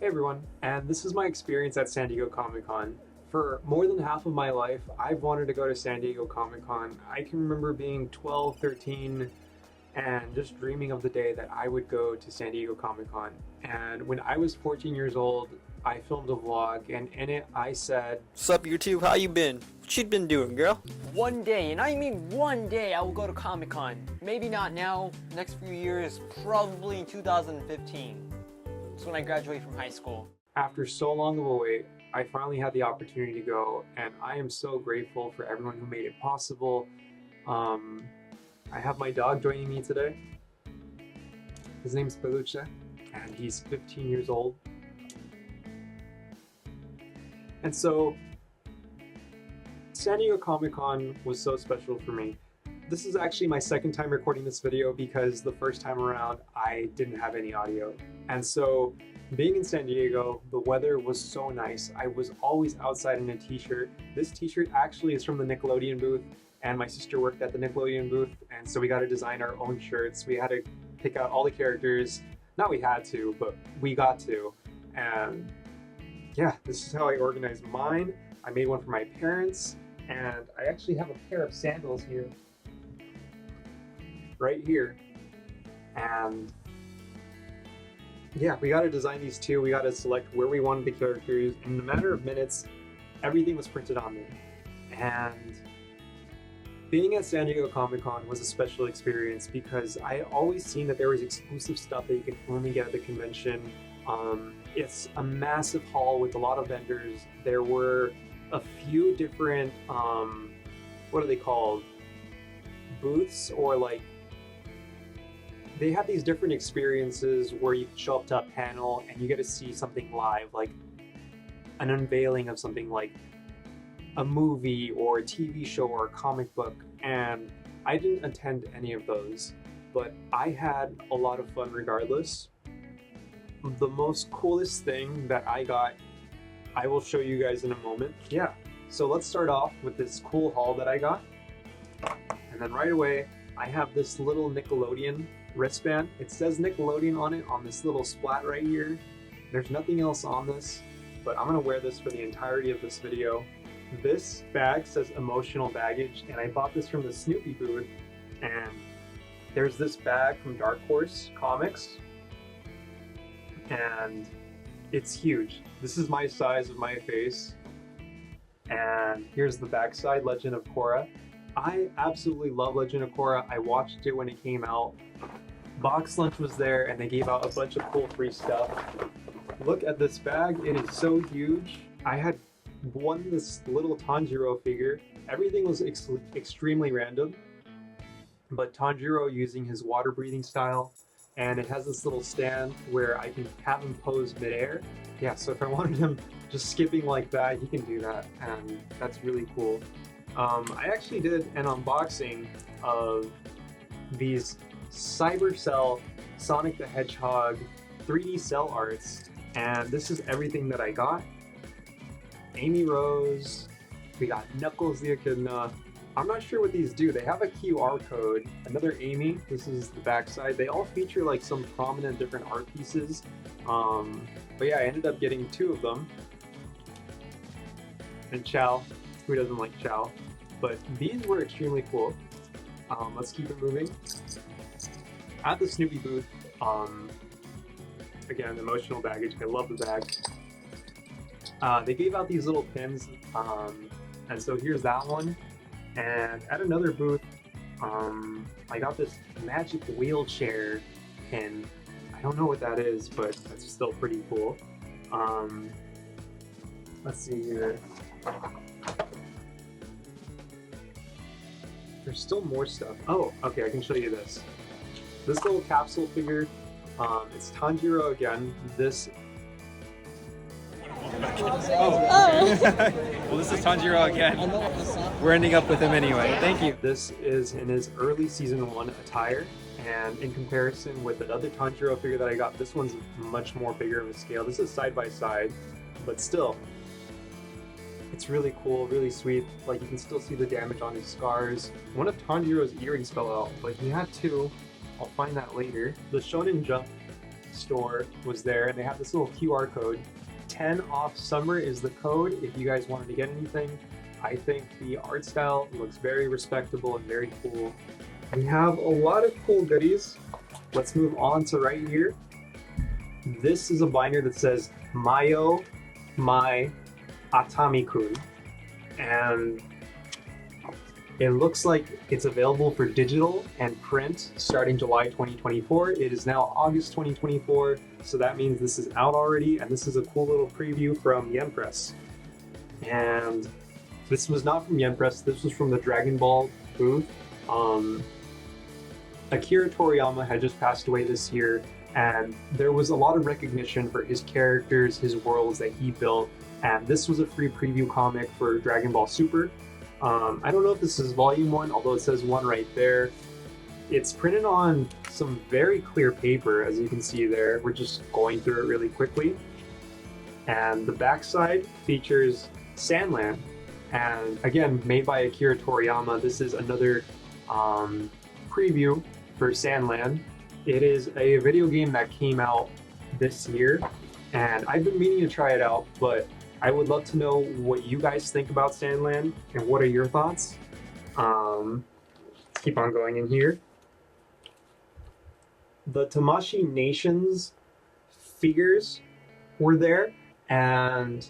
everyone, and this is my experience at San Diego Comic-Con. For more than half of my life, I've wanted to go to San Diego Comic-Con. I can remember being 12, 13, and just dreaming of the day that I would go to San Diego Comic-Con. And when I was 14 years old, I filmed a vlog, and in it I said, Sup YouTube, how you been? What you been doing, girl? One day, and I mean one day, I will go to Comic-Con. Maybe not now, next few years, probably in 2015. That's when I graduate from high school. after so long of a wait, I finally had the opportunity to go, and I am so grateful for everyone who made it possible. I have my dog joining me today. His name's Peluche, and he's 15 years old. And so, San Diego Comic-Con was so special for me. This is actually my second time recording this video because the first time around I didn't have any audio. And so, being in San Diego, the weather was so nice. I was always outside in a t-shirt. This t-shirt actually is from the Nickelodeon booth, and my sister worked at the Nickelodeon booth, and so we got to design our own shirts. We had to pick out all the characters. Not we had to, but we got to. And yeah, this is how I organized mine. I made one for my parents, and I actually have a pair of sandals here. Right here. And yeah, we got to design these too. We got to select where we wanted the characters. In a matter of minutes, everything was printed on there. And being at San Diego Comic-Con was a special experience because I always seen that there was exclusive stuff that you can only get at the convention. It's a massive hall with a lot of vendors. There were a few different, what are they called? Booths, or like, they have these different experiences where you show up to a panel and you get to see something live, like an unveiling of something like a movie or a TV show or a comic book. And I didn't attend any of those, but I had a lot of fun regardless. The most coolest thing that I got, I will show you guys in a moment. Yeah, so let's start off with this cool haul that I got. And then right away, I have this little Nickelodeon wristband. It says Nickelodeon on it on this little splat right here. There's nothing else on this, but I'm gonna wear this for the entirety of this video. This bag says emotional baggage, and I bought this from the Snoopy booth. And there's this bag from Dark Horse Comics, and it's huge. This is my size of my face. And here's the backside, Legend of Korra. I absolutely love Legend of Korra. I watched it when it came out. Box Lunch was there, and they gave out a bunch of cool free stuff. Look at this bag. It is so huge. I had won this little Tanjiro figure. Everything was extremely random, but Tanjiro using his water breathing style, and it has this little stand where I can have him pose midair. Yeah, so if I wanted him just skipping like that, he can do that, and that's really cool. I actually did an unboxing of these Cybercell Sonic the Hedgehog 3D cell arts, and this is everything that I got. Amy Rose, we got Knuckles the Echidna. I'm not sure what these do. They have a QR code. Another Amy, this is the backside. They all feature like some prominent different art pieces. But yeah, I ended up getting 2 of them. And Chow, who doesn't like Chow? But these were extremely cool. Let's keep it moving. At the Snoopy booth, again, emotional baggage. I love the bag. They gave out these little pins, and so here's that one. And at another booth, I got this magic wheelchair pin. I don't know what that is, but that's still pretty cool. Let's see here. There's still more stuff. Oh, okay, I can show you this. This little capsule figure, it's Tanjiro again. This. Well, this is Tanjiro again. We're ending up with him anyway. Thank you. This is in his early season 1 attire, and in comparison with the other Tanjiro figure that I got, this one's much more bigger of a scale. This is side by side, but still, it's really cool, really sweet. Like, you can still see the damage on his scars. One of Tanjiro's earrings fell out, but he had 2. I'll find that later. The Shonen Jump store was there, and they have this little QR code. 10 off summer is the code if you guys wanted to get anything. I think the art style looks very respectable and very cool. We have a lot of cool goodies. Let's move on to right here. This is a binder that says Mayo Mai Atami-kun, and it looks like it's available for digital and print starting July 2024. It is now August 2024, so that means this is out already, and this is a cool little preview from Yen Press. And this was not from Yen Press, this was from the Dragon Ball booth. Akira Toriyama had just passed away this year, and there was a lot of recognition for his characters, his worlds that he built, and this was a free preview comic for Dragon Ball Super. I don't know if this is volume 1, although it says 1 right there. It's printed on some very clear paper, as you can see there. We're just going through it really quickly. And the backside features Sandland. And again, made by Akira Toriyama. This is another preview for Sandland. It is a video game that came out this year, and I've been meaning to try it out, but I would love to know what you guys think about Sandland and what are your thoughts. Let's keep on going in here. The Tamashii Nations figures were there, and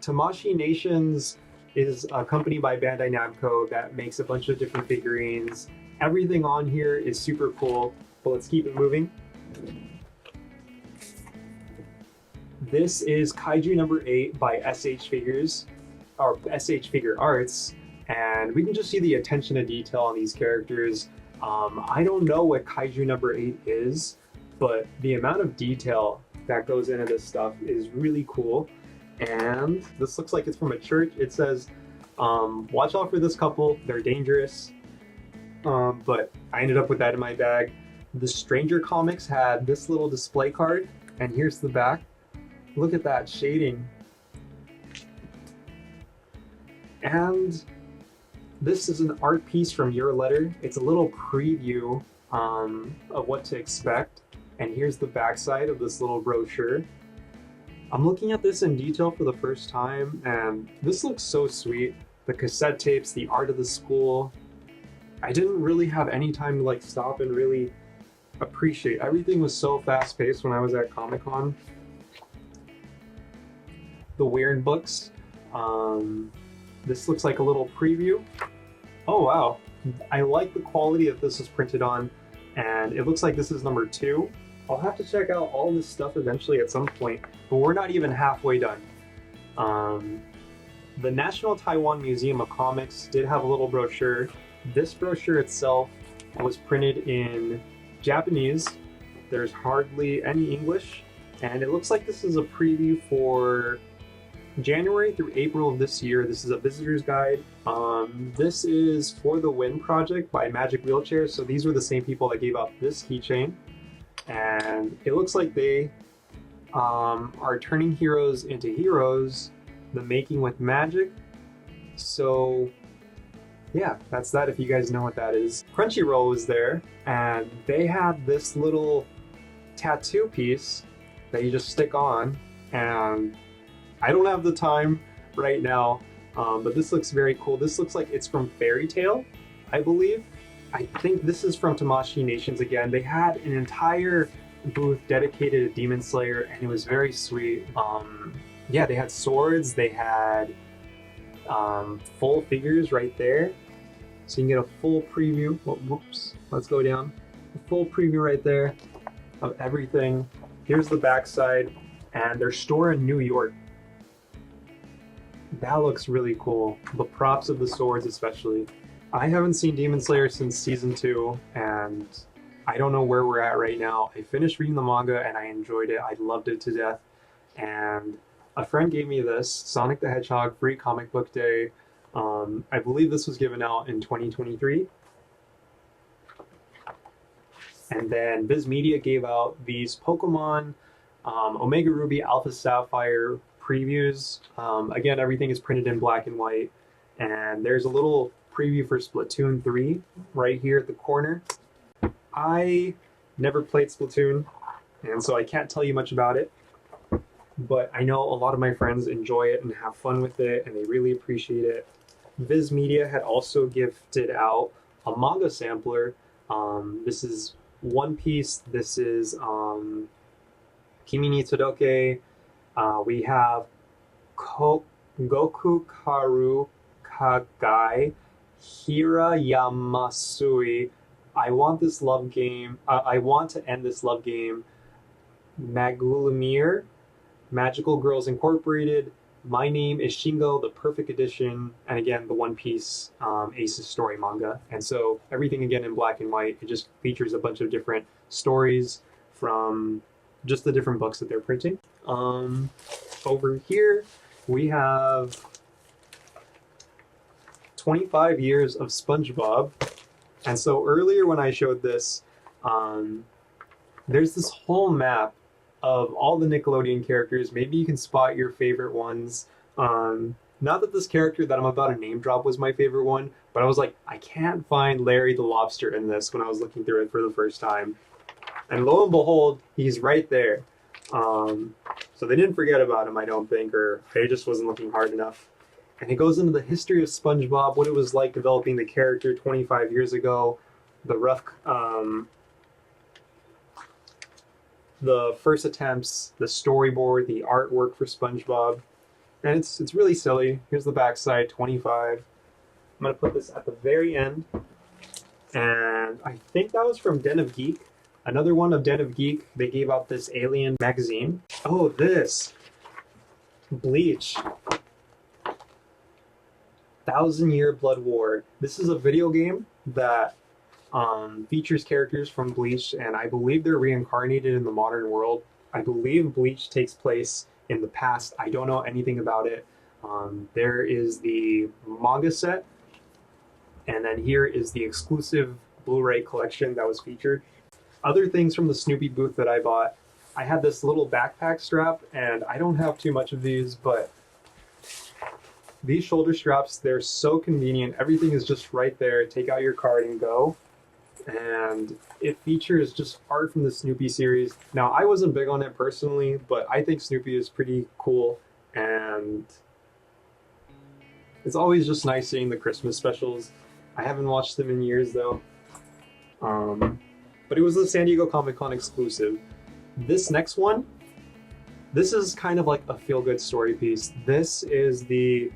Tamashii Nations is a company by Bandai Namco that makes a bunch of different figurines. Everything on here is super cool, but let's keep it moving. This is Kaiju number 8 by SH Figures, or SH Figure Arts, and we can just see the attention to detail on these characters. I don't know what Kaiju number 8 is, but the amount of detail that goes into this stuff is really cool. And this looks like it's from a church. It says, watch out for this couple, they're dangerous. But I ended up with that in my bag. The Stranger Comics had this little display card, and here's the back. Look at that shading. And this is an art piece from Your Letter. It's a little preview of what to expect. And here's the backside of this little brochure. I'm looking at this in detail for the first time, and this looks so sweet. The cassette tapes, the art of the school. I didn't really have any time to like stop and really appreciate. Everything was so fast paced when I was at Comic-Con. The Weird books. This looks like a little preview. Oh wow, I like the quality that this is printed on, and it looks like this is number 2. I'll have to check out all this stuff eventually at some point, but we're not even halfway done. The National Taiwan Museum of Comics did have a little brochure. This brochure itself was printed in Japanese. There's hardly any English, and it looks like this is a preview for January through April of this year. This is a visitor's guide. This is For the Win project by Magic Wheelchairs, so these were the same people that gave out this keychain. And it looks like they are turning heroes into heroes, the Making with Magic. So yeah, that's that if you guys know what that is. Crunchyroll was there, and they had this little tattoo piece that you just stick on, and I don't have the time right now, but this looks very cool. This looks like it's from Fairy Tail, I believe. I think this is from Tamashii Nations again. They had an entire booth dedicated to Demon Slayer, and it was very sweet. Yeah, they had swords, they had full figures right there. So you can get a full preview. Oh, whoops, let's go down. A full preview right there of everything. Here's the backside, and their store in New York. That looks really cool. The props of the swords especially. I haven't seen Demon Slayer since season 2, and I don't know where we're at right now. I finished reading the manga and I enjoyed it. I loved it to death. And a friend gave me this, Sonic the Hedgehog Free Comic Book Day. I believe this was given out in 2023. And then Viz Media gave out these Pokemon Omega Ruby Alpha Sapphire previews. Again, everything is printed in black and white. And there's a little preview for Splatoon 3 right here at the corner. I never played Splatoon. and so I can't tell you much about it. But I know a lot of my friends enjoy it and have fun with it, and they really appreciate it. Viz Media had also gifted out a manga sampler. This is One Piece. This is Kimi ni Todoke. We have Goku Karu Kagai, Hira Yamasui. I want this love game. I want to end this love game. Magulamir, Magical Girls Incorporated. My Name is Shingo, the Perfect Edition, and again the One Piece Aces story manga. And so everything again in black and white. It just features a bunch of different stories from just the different books that they're printing. Over here we have 25 years of SpongeBob. And so earlier when I showed this, there's this whole map of all the Nickelodeon characters. Maybe you can spot your favorite ones. Not that this character that I'm about to name drop was my favorite one, but I was like, I can't find Larry the Lobster in this when I was looking through it for the first time. And lo and behold, he's right there. So they didn't forget about him, I don't think, or I just wasn't looking hard enough. And it goes into the history of SpongeBob, what it was like developing the character 25 years ago, the rough, the first attempts, the storyboard, the artwork for SpongeBob. And it's really silly. Here's the backside, 25. I'm going to put this at the very end. And I think that was from Den of Geek. Another one of Den of Geek. They gave out this Alien magazine. Oh, this. Bleach. 1,000-Year Blood War. This is a video game that features characters from Bleach, and I believe they're reincarnated in the modern world. I believe Bleach takes place in the past. I don't know anything about it. There is the manga set, and then here is the exclusive Blu-ray collection that was featured. Other things from the Snoopy booth that I bought. I had this little backpack strap, and I don't have too much of these, but these shoulder straps, they're so convenient. Everything is just right there. Take out your card and go. And it features just art from the Snoopy series. Now, I wasn't big on it personally, but I think Snoopy is pretty cool. And it's always just nice seeing the Christmas specials. I haven't watched them in years, though. But it was a San Diego Comic-Con exclusive. This next one, this is kind of like a feel-good story piece. This is the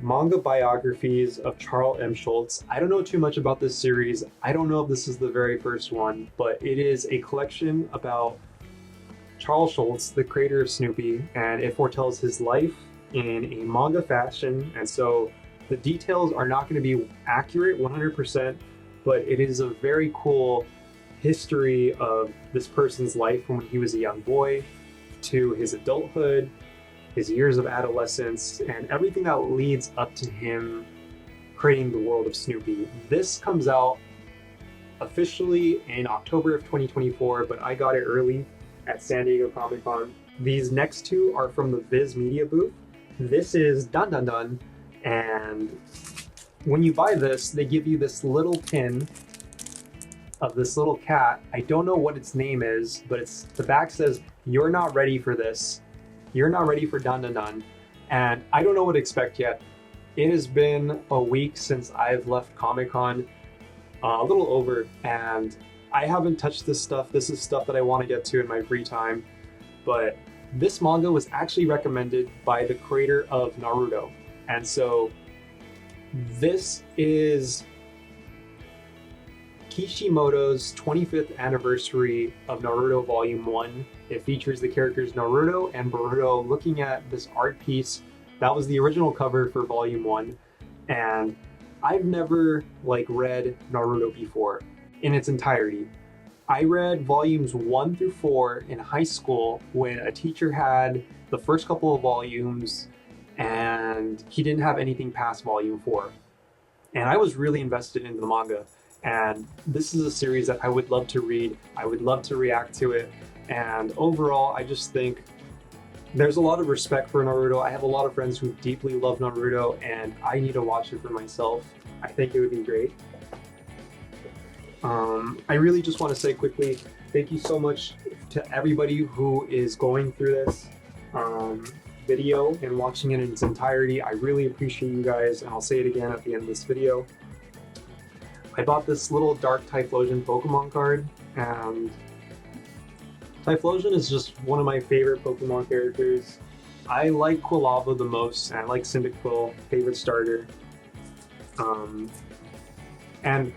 manga biographies of Charles M. Schulz. I don't know too much about this series. I don't know if this is the very first one, but it is a collection about Charles Schulz, the creator of Snoopy, and it foretells his life in a manga fashion. And so the details are not going to be accurate 100%, but it is a very cool history of this person's life from when he was a young boy to his adulthood, his years of adolescence, and everything that leads up to him creating the world of Snoopy. This comes out officially in October of 2024, but I got it early at San Diego Comic-Con. These next two are from the Viz Media booth. This is Dun Dun Dun, and when you buy this, they give you this little pin of this little cat. I don't know what its name is, but the back says, "You're not ready for this. You're not ready for Dun Dun Dun." And I don't know what to expect yet. It has been a week since I've left Comic-Con, a little over, and I haven't touched this stuff. This is stuff that I want to get to in my free time. But this manga was actually recommended by the creator of Naruto. And so this is Kishimoto's 25th anniversary of Naruto Volume 1. It features the characters Naruto and Boruto looking at this art piece. That was the original cover for Volume 1. And I've never read Naruto before in its entirety. I read volumes 1 through 4 in high school when a teacher had the first couple of volumes and he didn't have anything past volume 4. And I was really invested in the manga. And this is a series that I would love to read. I would love to react to it. And overall, I just think there's a lot of respect for Naruto. I have a lot of friends who deeply love Naruto, and I need to watch it for myself. I think it would be great. I really just want to say quickly, thank you so much to everybody who is going through this video and watching it in its entirety. I really appreciate you guys, and I'll say it again at the end of this video. I bought this little Dark Typhlosion Pokemon card, and Typhlosion is just one of my favorite Pokemon characters. I like Quilava the most, and I like Cyndaquil, favorite starter. And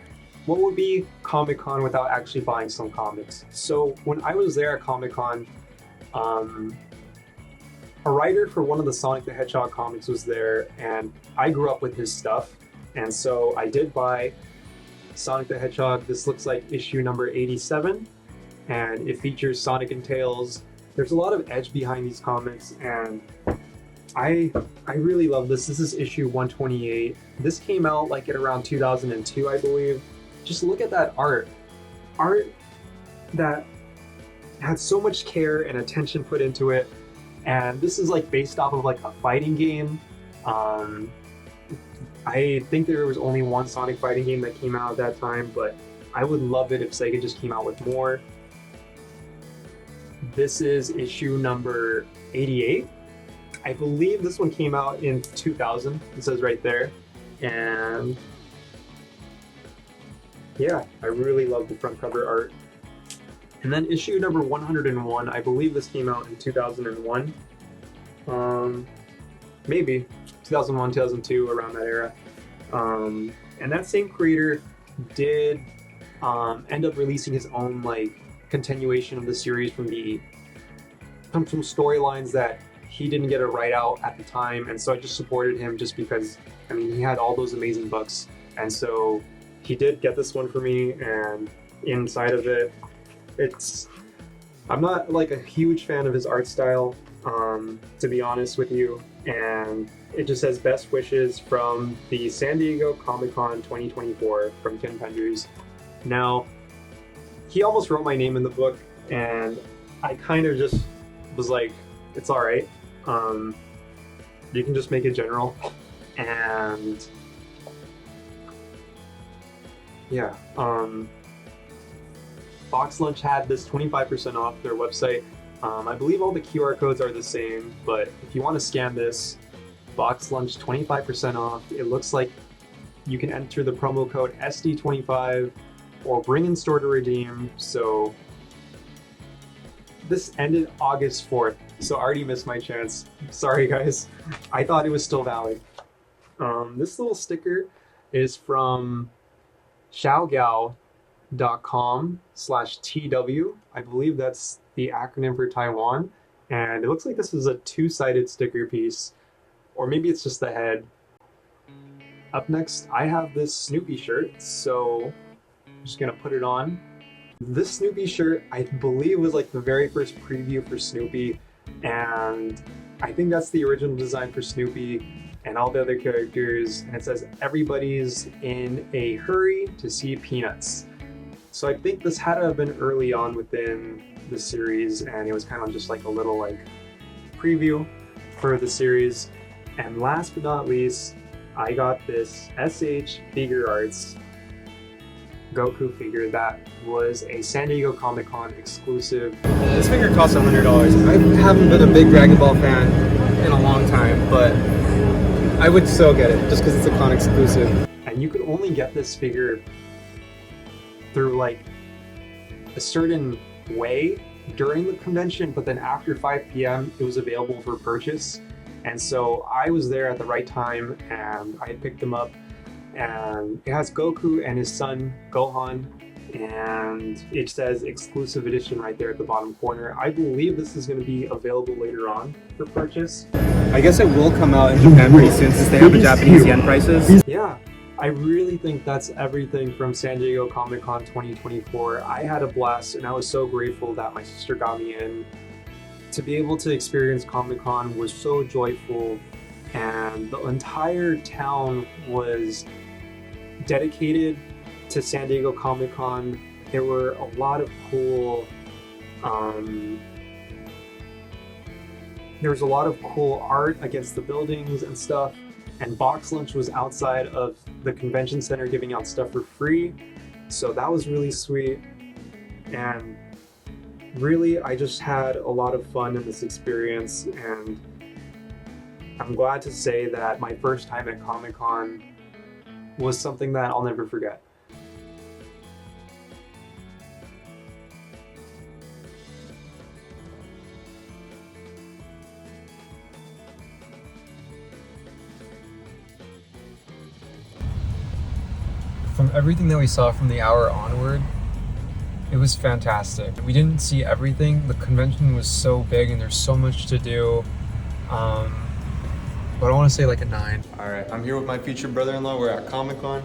what would be Comic-Con without actually buying some comics? So when I was there at Comic-Con, a writer for one of the Sonic the Hedgehog comics was there, and I grew up with his stuff, and so I did buy Sonic the Hedgehog. This looks like issue number 87, and it features Sonic and Tails. There's a lot of edge behind these comics, and I really love this. This is issue 128. This came out like at around 2002, I believe. Just look at that art that had so much care and attention put into it. And this is like based off of like a fighting game. I think there was only one Sonic fighting game that came out at that time, but I would love it if Sega just came out with more. This is issue number 88. I believe this one came out in 2000. It says right there. And yeah, I really love the front cover art. And then issue number 101, I believe this came out in 2001. Maybe 2001, 2002, around that era. And that same creator did end up releasing his own like continuation of the series from storylines that he didn't get to write out at the time, and so I just supported him just because, I mean, he had all those amazing books, and so he did get this one for me. And inside of it, I'm not like a huge fan of his art style, to be honest with you, and it just says best wishes from the San Diego Comic-Con 2024 from Ken Penders. Now, he almost wrote my name in the book, and I kind of just was like, it's all right. You can just make it general. And yeah, Box Lunch had this 25% off their website. I believe all the QR codes are the same, but if you want to scan this, Box Lunch 25% off. It looks like you can enter the promo code SD25 or bring in store to redeem. So this ended August 4th, so I already missed my chance. Sorry guys, I thought it was still valid. This little sticker is from xiaogiao.com/TW. I believe that's the acronym for Taiwan, and it looks like this is a two-sided sticker piece, or maybe it's just the head. Up next, I have this Snoopy shirt, so I'm just gonna put it on. This Snoopy shirt, I believe, was like the very first preview for Snoopy, and I think that's the original design for Snoopy and all the other characters, and it says everybody's in a hurry to see Peanuts. So I think this had to have been early on within the series, and it was kind of just like a little like preview for the series. And last but not least, I got this SH Figure Arts Goku figure that was a San Diego Comic-Con exclusive. This figure costs $100. I haven't been a big Dragon Ball fan in a long time, but I would still get it just because it's a con exclusive. And you could only get this figure through like a certain way during the convention, but then after 5 p.m. it was available for purchase. And so I was there at the right time, and I picked them up. And it has Goku and his son Gohan, and it says exclusive edition right there at the bottom corner. I believe this is going to be available later on for purchase. I guess it will come out in Japan pretty soon since they have the Japanese yen prices. Yeah, I really think that's everything from San Diego Comic-Con 2024. I had a blast, and I was so grateful that my sister got me in. To be able to experience Comic-Con was so joyful, and the entire town was dedicated to San Diego Comic-Con. There were a lot of cool there was a lot of cool art against the buildings and stuff, and Box Lunch was outside of the convention center giving out stuff for free, so that was really sweet. And really, I just had a lot of fun in this experience, and I'm glad to say that my first time at Comic-Con was something that I'll never forget. From everything that we saw from the hour onward, it was fantastic. We didn't see everything. The convention was so big and there's so much to do. But I want to say like a 9. All right, I'm here with my future brother-in-law. We're at Comic-Con.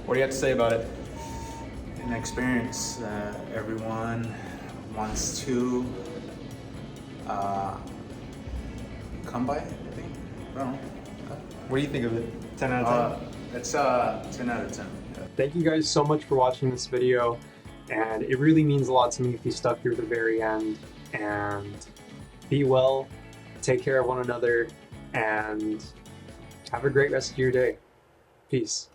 What do you have to say about it? An experience that everyone wants to come by, I think. I don't know. What do you think of it? 10 out of 10? It's 10 out of 10. Yeah. Thank you guys so much for watching this video, and it really means a lot to me if you stuck through the very end. And be well, take care of one another, and have a great rest of your day. Peace.